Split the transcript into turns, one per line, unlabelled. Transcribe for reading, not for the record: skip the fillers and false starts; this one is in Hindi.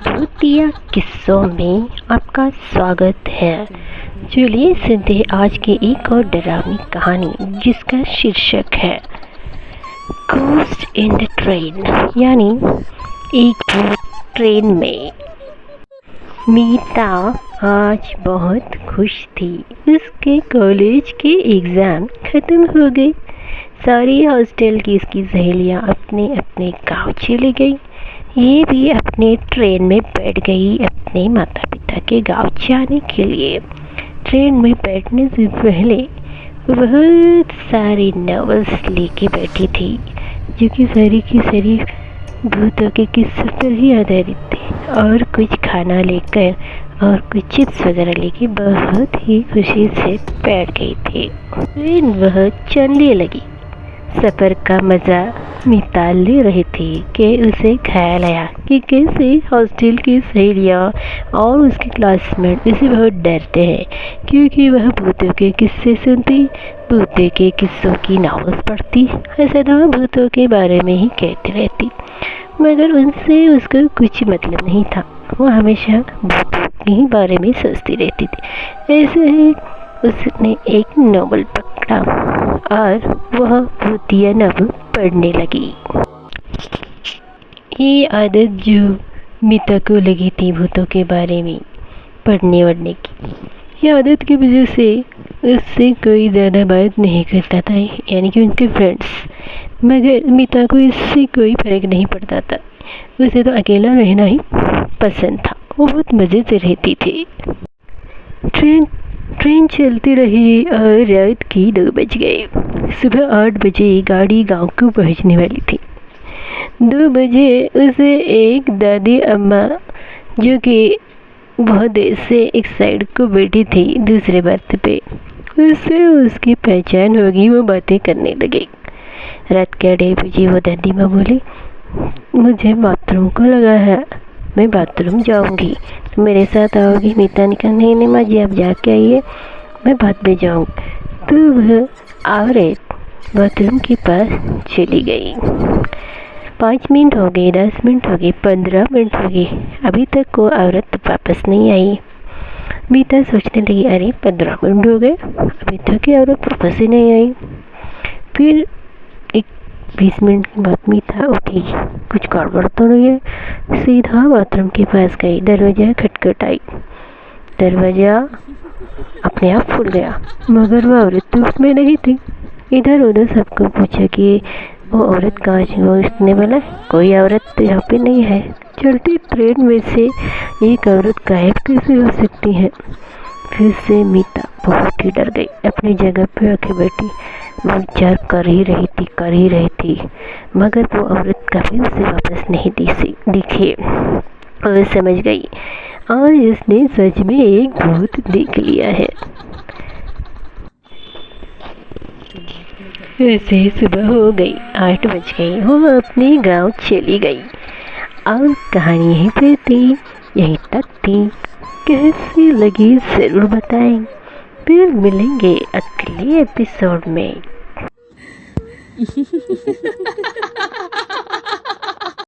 भूतिया किस्सों में आपका स्वागत है। चलिए सुनते हैं आज की एक और डरावनी कहानी जिसका शीर्षक है घोस्ट इन द ट्रेन, यानी एक भूत ट्रेन में। मीता आज बहुत खुश थी। उसके कॉलेज के एग्ज़ाम ख़त्म हो गए। सारी हॉस्टल की उसकी सहेलियाँ अपने अपने गाँव चली गई। ये भी अपने ट्रेन में बैठ गई अपने माता पिता के गांव जाने के लिए। ट्रेन में बैठने से पहले बहुत सारी नॉवेल्स लेके बैठी थी, जो कि सारी की सारी भूतों के किस्सों पर ही आधारित थे। और कुछ खाना लेकर और कुछ चिप्स वगैरह लेके बहुत ही खुशी से बैठ गई थी। ट्रेन बहुत चलने लगी। सफ़र का मज़ा मीता ले रही थी कि उसे ख्याल आया कि कैसे हॉस्टल की सहेलियाँ और उसके क्लासमेट उसे बहुत डरते हैं, क्योंकि वह भूतों के किस्से सुनती, भूतों के किस्सों की नावल पढ़ती, सदा भूतों के बारे में ही कहती रहती। मगर उनसे उसको कुछ मतलब नहीं था। वो हमेशा भूतों के ही बारे में सोचती रहती थी। ऐसे ही उसने एक नॉवल पकड़ा और वह भूतिया नॉवल पढ़ने लगी। ये आदत जो मीता को लगी थी भूतों के बारे में पढ़ने वढ़ने की, ये आदत की वजह से उससे कोई ज़्यादा बात नहीं करता था, यानी कि उनके फ्रेंड्स। मगर मीता को इससे कोई फ़र्क नहीं पड़ता था। उसे तो अकेला रहना ही पसंद था। वो बहुत मज़े से रहती थी। ट्रेन चलती रही और रात के 2 बज गए। सुबह 8 बजे गाड़ी गांव को पहुंचने वाली थी। 2 बजे उसे एक दादी अम्मा, जो कि बहुत देर से एक साइड को बैठी थी दूसरे बर्थ पे, उससे उसकी पहचान होगी। वो बातें करने लगी। रात के 2 बजे वो दादी माँ बोली, मुझे बाथरूम को लगा है, मैं बाथरूम जाऊंगी, तो मेरे साथ आओगी? मीता ने कहा, नहीं माँ जी, आप जाके आइए, मैं बाद में जाऊँगी। तो वह औरत बाथरूम के पास चली गई। 5 मिनट हो गए, 10 मिनट हो गए, 15 मिनट हो गए, अभी तक वो औरत वापस नहीं आई। मीता सोचने लगी, अरे 15 मिनट हो गए, अभी तक ये औरत वापस ही नहीं आई। फिर 20 मिनट के बाद मीता उठी, कुछ गड़बड़ तो नहीं है। सीधा बाथरूम के पास गई, दरवाजा खटखटाई, दरवाजा अपने आप खुल गया, मगर वो औरत तो उसमें नहीं थी। इधर उधर सबको पूछा कि वो औरत कहाँ है। वो उसने बोला, कोई औरत तो यहाँ पे नहीं है। चलती ट्रेन में से एक औरत गायब कैसे हो सकती है? फिर से मीता बहुत ही डर गई, अपनी जगह पे आके बैठी। वो विचार कर ही रही थी, मगर वो औरत कभी उसे वापस नहीं दिखी। और समझ गई, और इसने सच में एक भूत देख लिया है। ऐसे सुबह हो गई, 8 बज गई। वो अपने गांव चली गई और कहानी यहीं पे थी, यहीं तक थी। कैसी लगी ज़रूर बताएं। फिर मिलेंगे अगले एपिसोड में।